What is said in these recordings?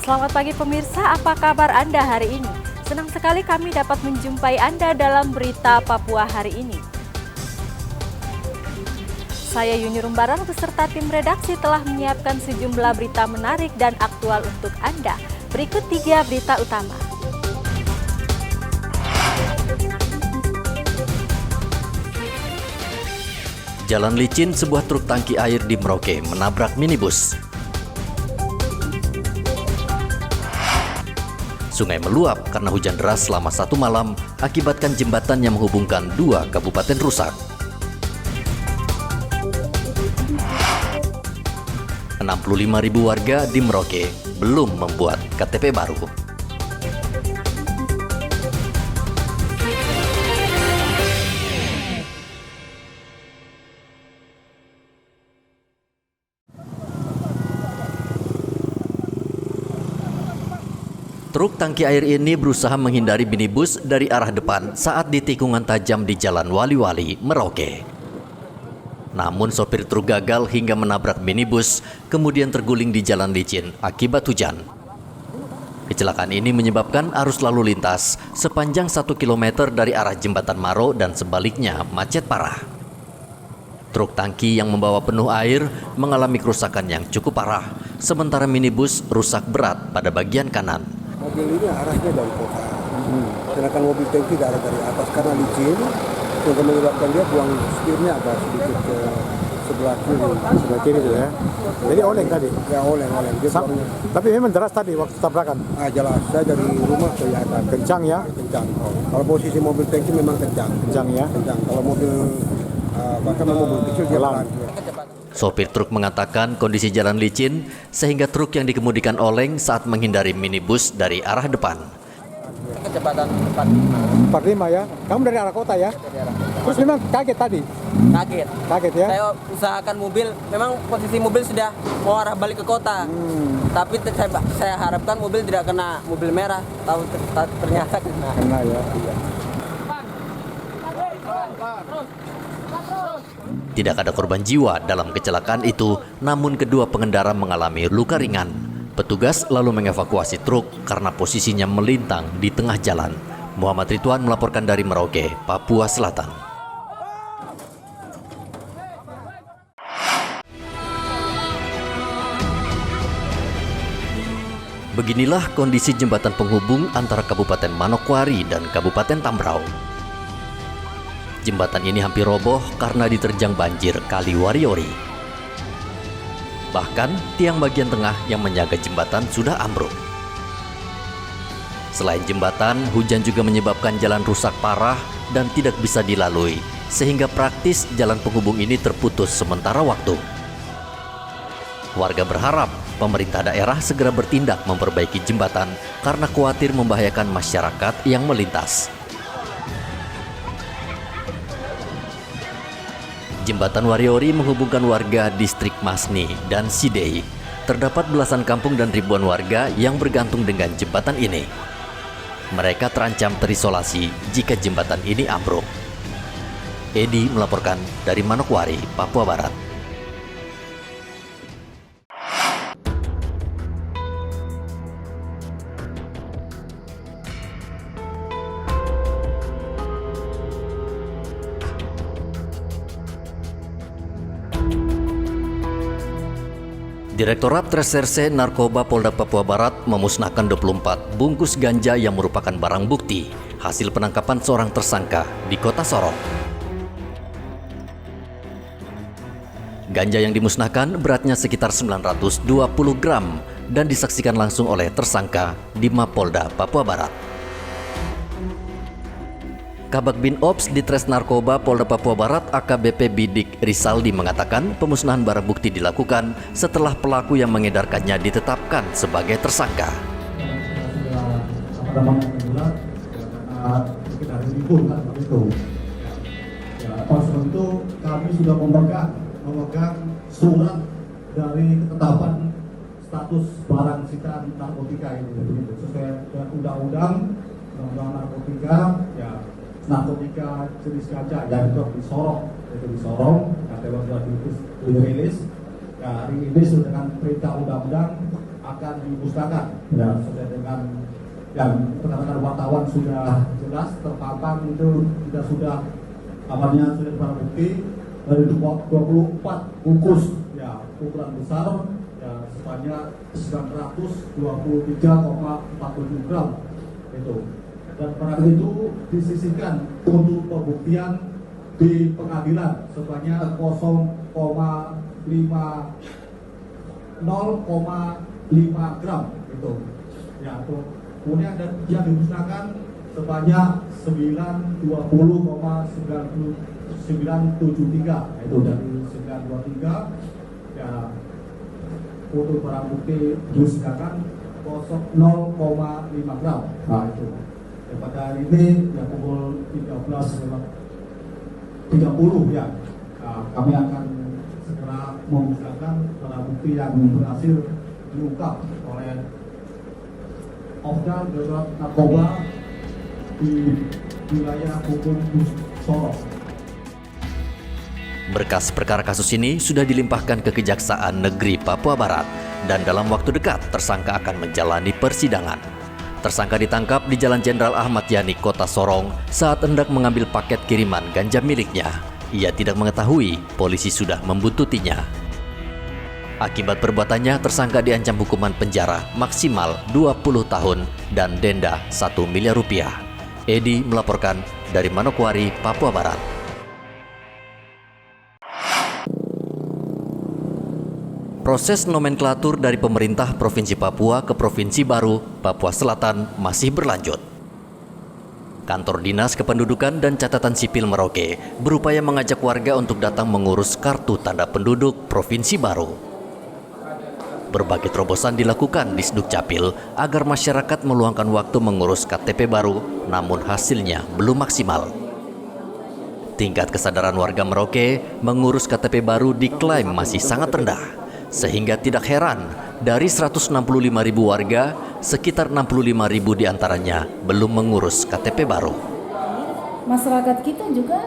Selamat pagi pemirsa, apa kabar Anda hari ini? Senang sekali kami dapat menjumpai Anda dalam berita Papua hari ini. Saya Yuni Rumbaran beserta tim redaksi telah menyiapkan sejumlah berita menarik dan aktual untuk Anda. Berikut 3 berita utama. Jalan licin, sebuah truk tangki air di Merauke menabrak minibus. Sungai meluap karena hujan deras selama 1 malam, akibatkan jembatan yang menghubungkan 2 kabupaten rusak. 65.000 warga di Merauke belum membuat KTP baru. Truk tangki air ini berusaha menghindari minibus dari arah depan saat di tikungan tajam di Jalan Wali-Wali, Merauke. Namun sopir truk gagal hingga menabrak minibus, kemudian terguling di jalan licin akibat hujan. Kecelakaan ini menyebabkan arus lalu lintas sepanjang 1 km dari arah Jembatan Maro dan sebaliknya macet parah. Truk tangki yang membawa penuh air mengalami kerusakan yang cukup parah, sementara minibus rusak berat pada bagian kanan. Mobil ini arahnya dari kota, sedangkan mobil tangki arah dari atas karena licin, sehingga menyebabkan dia buang setirnya agak sedikit ke sebelah kiri itu ya. Jadi oleng tadi? Ya oleng. Tapi memang deras tadi waktu tabrakan? Jelas, saya dari rumah kelihatan. Kencang ya? Kencang. Kalau posisi mobil tangki memang kencang. Kencang ya? Kencang. Kalau mobil, bahkan mobil kecil dia pelan. Sopir truk mengatakan kondisi jalan licin sehingga truk yang dikemudikan oleng saat menghindari minibus dari arah depan. Kecepatan 45. 45 ya? Kamu dari arah kota ya? Dari arah kota. Terus memang kaget tadi? Kaget ya? Saya usahakan mobil, memang posisi mobil sudah mau arah balik ke kota. Tapi saya harapkan mobil tidak kena mobil merah. Tahu ternyata kena. Kena ya? Iya. Tidak ada korban jiwa dalam kecelakaan itu, namun kedua pengendara mengalami luka ringan. Petugas lalu mengevakuasi truk karena posisinya melintang di tengah jalan. Muhammad Ridwan melaporkan dari Merauke, Papua Selatan. Beginilah kondisi jembatan penghubung antara Kabupaten Manokwari dan Kabupaten Tambrau. Jembatan ini hampir roboh karena diterjang banjir Kali Wariori. Bahkan, tiang bagian tengah yang menjaga jembatan sudah ambruk. Selain jembatan, hujan juga menyebabkan jalan rusak parah dan tidak bisa dilalui, sehingga praktis jalan penghubung ini terputus sementara waktu. Warga berharap pemerintah daerah segera bertindak memperbaiki jembatan karena khawatir membahayakan masyarakat yang melintas. Jembatan Wariori menghubungkan warga distrik Masni dan Sidei. Terdapat belasan kampung dan ribuan warga yang bergantung dengan jembatan ini. Mereka terancam terisolasi jika jembatan ini ambruk. Edi melaporkan dari Manokwari, Papua Barat. Direktorat Reserse Narkoba Polda Papua Barat memusnahkan 24 bungkus ganja yang merupakan barang bukti hasil penangkapan seorang tersangka di Kota Sorong. Ganja yang dimusnahkan beratnya sekitar 920 gram dan disaksikan langsung oleh tersangka di Mapolda Papua Barat. Kabag Bin Ops Ditres Narkoba Polda Papua Barat AKBP Bidik Risaldi mengatakan pemusnahan barang bukti dilakukan setelah pelaku yang mengedarkannya ditetapkan sebagai tersangka. Itu kami sudah memegang surat dari ketetapan status barang sitaan narkotika ini sesuai dengan undang-undang narkotika ya. Narkotika jenis ganja yang itu di Sorong, nah, sudah dirilis. Ya, hari ini sudah dengan perintah undang-undang akan dimusnahkan. Ya, sesuai dengan yang rekan-rekan wartawan sudah jelas terpampang itu kita sudah sudah barang bukti dari 24 bungkus ya ukuran besar ya sebanyak 923,47 gram itu, dan barang itu disisihkan untuk pembuktian di pengadilan sebanyak 0,5 gram itu ya itu. Kemudian yang dimusnahkan sebanyak 920,973 itu dari 923 ya untuk barang bukti dimusnahkan 0,5 gram. Nah itu ya, pada hari ini ya pukul 13.30 ya kami akan segera memusnahkan barang bukti yang berhasil diungkap oleh Ofdal Darurat Narkoba di wilayah hukum Sorong. Berkas perkara kasus ini sudah dilimpahkan ke Kejaksaan Negeri Papua Barat dan dalam waktu dekat tersangka akan menjalani persidangan. Tersangka ditangkap di Jalan Jenderal Ahmad Yani, Kota Sorong saat hendak mengambil paket kiriman ganja miliknya. Ia tidak mengetahui polisi sudah membuntutinya. Akibat perbuatannya, tersangka diancam hukuman penjara maksimal 20 tahun dan denda 1 miliar rupiah. Edi melaporkan dari Manokwari, Papua Barat. Proses nomenklatur dari pemerintah Provinsi Papua ke Provinsi baru, Papua Selatan masih berlanjut. Kantor Dinas Kependudukan dan Catatan Sipil Merauke berupaya mengajak warga untuk datang mengurus kartu tanda penduduk Provinsi baru. Berbagai terobosan dilakukan di Sdukcapil agar masyarakat meluangkan waktu mengurus KTP baru, namun hasilnya belum maksimal. Tingkat kesadaran warga Merauke mengurus KTP baru diklaim masih sangat rendah. Sehingga tidak heran, dari 165.000 warga, sekitar 65.000 diantaranya belum mengurus KTP baru. Masyarakat kita juga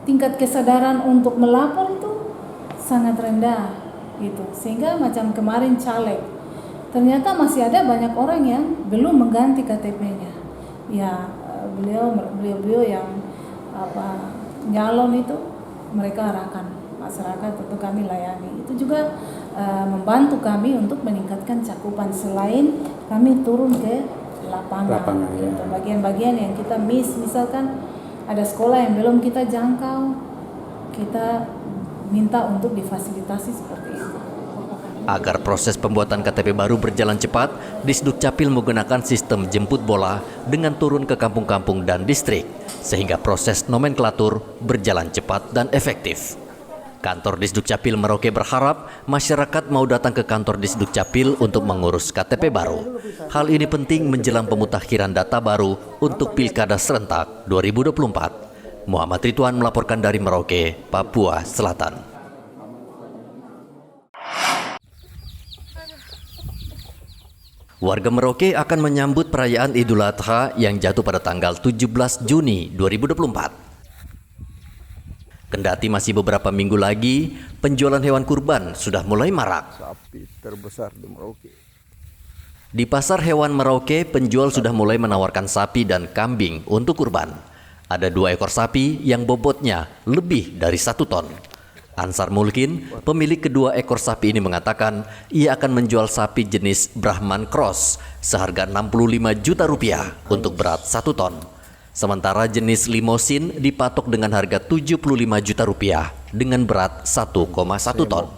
tingkat kesadaran untuk melapor itu sangat rendah, gitu. Sehingga macam kemarin caleg, ternyata masih ada banyak orang yang belum mengganti KTP-nya. Ya, beliau yang nyalon itu mereka arahkan masyarakat untuk kami layani. Itu juga membantu kami untuk meningkatkan cakupan, selain kami turun ke lapangan gitu. Bagian-bagian yang kita misalkan ada sekolah yang belum kita jangkau, kita minta untuk difasilitasi seperti itu. Agar proses pembuatan KTP baru berjalan cepat, Disdukcapil menggunakan sistem jemput bola dengan turun ke kampung-kampung dan distrik, sehingga proses nomenklatur berjalan cepat dan efektif. Kantor Disdukcapil Merauke berharap masyarakat mau datang ke kantor Disdukcapil untuk mengurus KTP baru. Hal ini penting menjelang pemutakhiran data baru untuk Pilkada Serentak 2024. Muhammad Ridwan melaporkan dari Merauke, Papua Selatan. Warga Merauke akan menyambut perayaan Idul Adha yang jatuh pada tanggal 17 Juni 2024. Kendati masih beberapa minggu lagi, penjualan hewan kurban sudah mulai marak. Sapi terbesar di Merauke. Di pasar hewan Merauke, penjual sudah mulai menawarkan sapi dan kambing untuk kurban. Ada 2 ekor sapi yang bobotnya lebih dari 1 ton. Ansar Mulkin, pemilik kedua ekor sapi ini mengatakan ia akan menjual sapi jenis Brahman Cross seharga 65 juta rupiah untuk berat 1 ton. Sementara jenis limosin dipatok dengan harga 75 juta rupiah dengan berat 1,1 ton.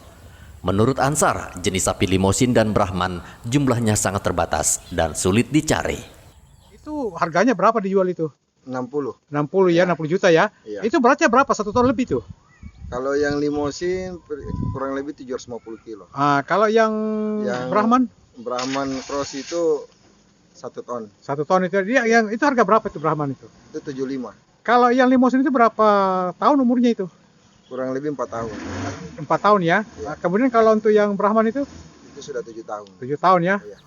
Menurut Ansar, jenis sapi limosin dan Brahman jumlahnya sangat terbatas dan sulit dicari. Itu harganya berapa dijual itu? 60. 60 ya, 60 juta ya? Iya. Itu beratnya berapa? 1 ton lebih tuh? Kalau yang limosin kurang lebih 750 kilo. Kalau yang Brahman? Brahman Cross itu 1 ton. 1 ton itu dia yang itu harga berapa itu Brahman itu? Itu 75. Kalau yang limosin itu berapa tahun umurnya itu? Kurang lebih 4 tahun. 4 tahun ya. Ya. Kemudian kalau untuk yang Brahman itu? Itu sudah 7 tahun. 7 tahun ya. Ya.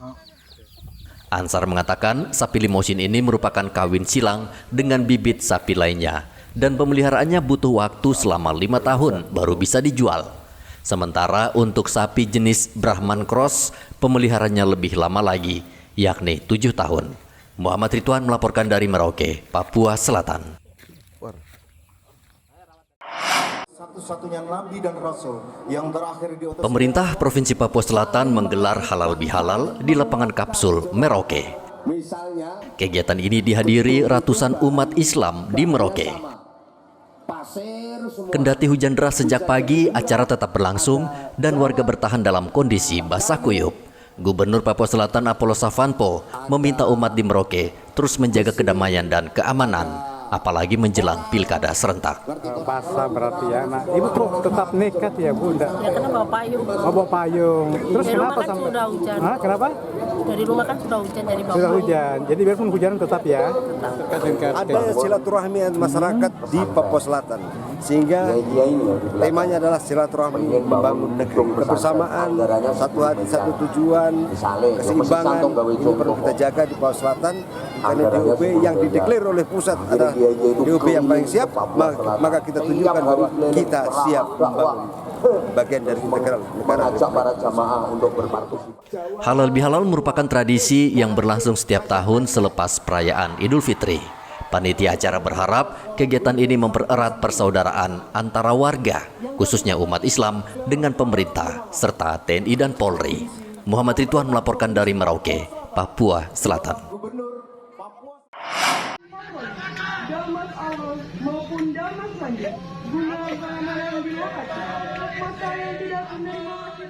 Ansar mengatakan sapi limosin ini merupakan kawin silang dengan bibit sapi lainnya dan pemeliharaannya butuh waktu selama 5 tahun baru bisa dijual. Sementara untuk sapi jenis Brahman Cross, pemeliharanya lebih lama lagi, yakni 7 tahun. Muhammad Ridwan melaporkan dari Merauke, Papua Selatan. Satu-satunya nabi dan rasul yang terakhir diutus. Pemerintah Provinsi Papua Selatan menggelar halal bihalal di lapangan Kapsul, Merauke. Kegiatan ini dihadiri ratusan umat Islam di Merauke. Kendati hujan deras sejak pagi, acara tetap berlangsung dan warga bertahan dalam kondisi basah kuyup. Gubernur Papua Selatan Apollo Savanpo meminta umat di Merauke terus menjaga kedamaian dan keamanan, apalagi menjelang pilkada serentak. Basah berarti ya. Nah, Ibu kok tetap nekat ya, Bu? Ya karena bawa payung. Oh, bawa payung. Terus Dari kenapa rumah kan sampai? sudah hujan. Hah, kenapa? Dari rumah kan sudah hujan, jadi bawa Sudah payung. hujan. Jadi biarpun hujan tetap ya. Ada silaturahmi masyarakat di Papua Selatan, sehingga temanya adalah silaturahmi membangun negeri, kebersamaan, satu hati, satu tujuan, keseimbangan ini perlu kita jaga di Papua Selatan. Karena DOB yang dideklar oleh pusat adalah DOB yang paling siap, maka kita tunjukkan bahwa kita siap membangun bagian dari negara. Halal bihalal merupakan tradisi yang berlangsung setiap tahun selepas perayaan Idul Fitri. Panitia acara berharap kegiatan ini mempererat persaudaraan antara warga, khususnya umat Islam, dengan pemerintah, serta TNI dan Polri. Muhammad Ridwan melaporkan dari Merauke, Papua Selatan.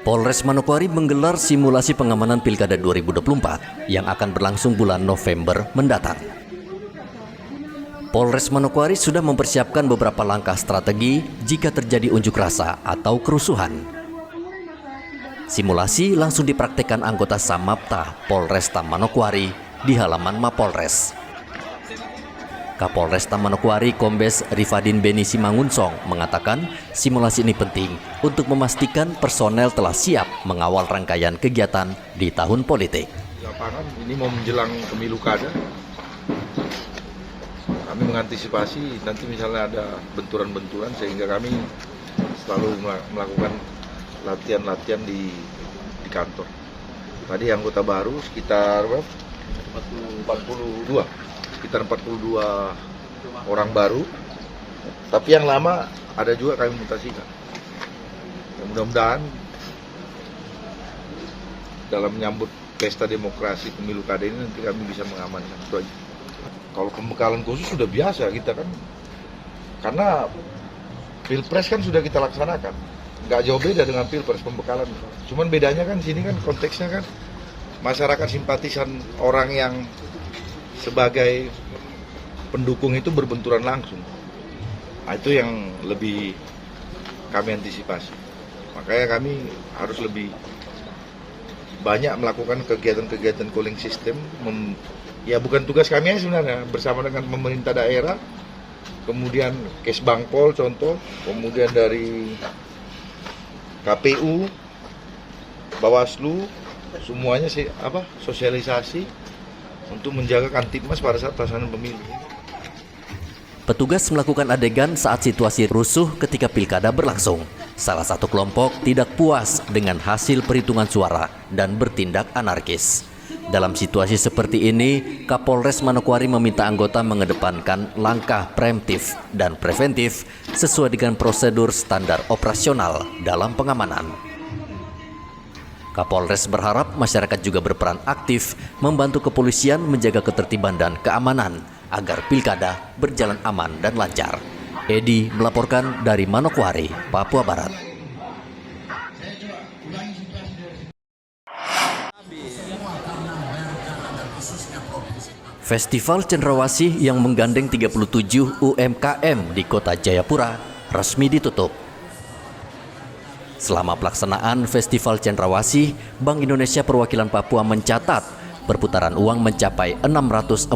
Polres Manokwari menggelar simulasi pengamanan Pilkada 2024 yang akan berlangsung bulan November mendatang. Polres Manokwari sudah mempersiapkan beberapa langkah strategi jika terjadi unjuk rasa atau kerusuhan. Simulasi langsung dipraktekkan anggota Samapta Polresta Manokwari di halaman Mapolres. Kapolresta Manokwari Kombes Rifadin Beni Simangunsong mengatakan simulasi ini penting untuk memastikan personel telah siap mengawal rangkaian kegiatan di tahun politik. Lapangan ini mau menjelang pemilu kada, kami mengantisipasi nanti misalnya ada benturan-benturan sehingga kami selalu melakukan latihan-latihan di kantor. Tadi anggota baru sekitar 42 orang baru, tapi yang lama ada juga kami mutasikan. Ya, mudah-mudahan dalam menyambut pesta demokrasi pemilu kada ini nanti kami bisa mengamankan itu aja. Kalau pembekalan khusus sudah biasa kita kan, karena pilpres kan sudah kita laksanakan, nggak jauh beda dengan pilpres pembekalan. Cuman bedanya kan sini kan konteksnya kan masyarakat simpatisan orang yang sebagai pendukung itu berbenturan langsung. Nah, itu yang lebih kami antisipasi. Makanya kami harus lebih banyak melakukan kegiatan-kegiatan cooling system. Ya bukan tugas kami sebenarnya, bersama dengan pemerintah daerah, kemudian Kesbangpol contoh, kemudian dari KPU, Bawaslu, semuanya sosialisasi untuk menjaga Kamtipmas pada saat pelaksanaan pemilu. Petugas melakukan adegan saat situasi rusuh ketika pilkada berlangsung. Salah satu kelompok tidak puas dengan hasil perhitungan suara dan bertindak anarkis. Dalam situasi seperti ini, Kapolres Manokwari meminta anggota mengedepankan langkah preemptif dan preventif sesuai dengan prosedur standar operasional dalam pengamanan. Kapolres berharap masyarakat juga berperan aktif membantu kepolisian menjaga ketertiban dan keamanan agar pilkada berjalan aman dan lancar. Edi melaporkan dari Manokwari, Papua Barat. Festival Cendrawasih yang menggandeng 37 UMKM di Kota Jayapura resmi ditutup. Selama pelaksanaan Festival Cendrawasih, Bank Indonesia Perwakilan Papua mencatat perputaran uang mencapai 646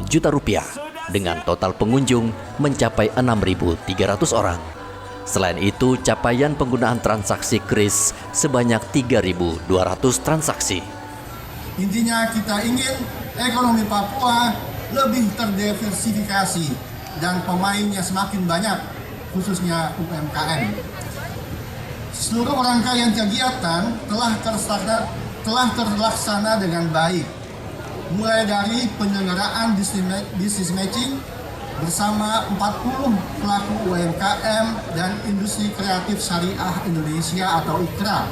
juta rupiah dengan total pengunjung mencapai 6.300 orang. Selain itu, capaian penggunaan transaksi KRIS sebanyak 3.200 transaksi. Intinya kita ingin ekonomi Papua lebih terdiversifikasi dan pemainnya semakin banyak, khususnya UMKM. Seluruh rangkaian kegiatan telah terlaksana dengan baik, mulai dari penyelenggaraan business matching bersama 40 pelaku UMKM dan Industri Kreatif Syariah Indonesia atau IKRA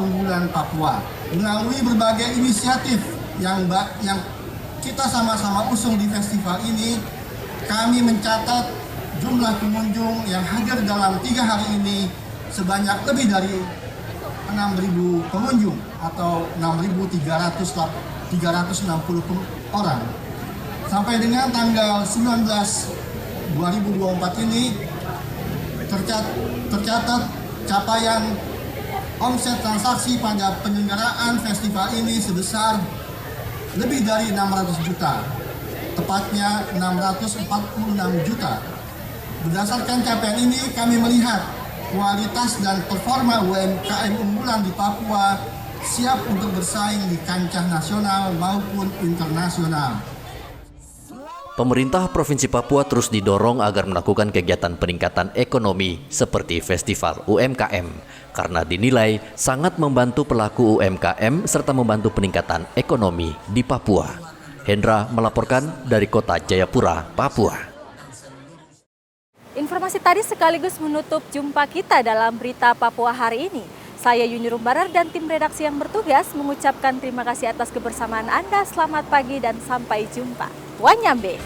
unggulan Papua. Melalui berbagai inisiatif yang kita sama-sama usung di festival ini, kami mencatat jumlah pengunjung yang hadir dalam 3 hari ini sebanyak lebih dari 6.000 pengunjung atau 6.360 orang. Sampai dengan tanggal 19 2024 ini tercatat capaian omset transaksi pada penyelenggaraan festival ini sebesar lebih dari 600 juta, tepatnya 646 juta. Berdasarkan capaian ini, kami melihat kualitas dan performa UMKM unggulan di Papua siap untuk bersaing di kancah nasional maupun internasional. Pemerintah Provinsi Papua terus didorong agar melakukan kegiatan peningkatan ekonomi seperti Festival UMKM karena dinilai sangat membantu pelaku UMKM serta membantu peningkatan ekonomi di Papua. Hendra melaporkan dari Kota Jayapura, Papua. Informasi tadi sekaligus menutup jumpa kita dalam Berita Papua hari ini. Saya Yuni Rumbarar dan tim redaksi yang bertugas mengucapkan terima kasih atas kebersamaan Anda. Selamat pagi dan sampai jumpa. Wanyambe.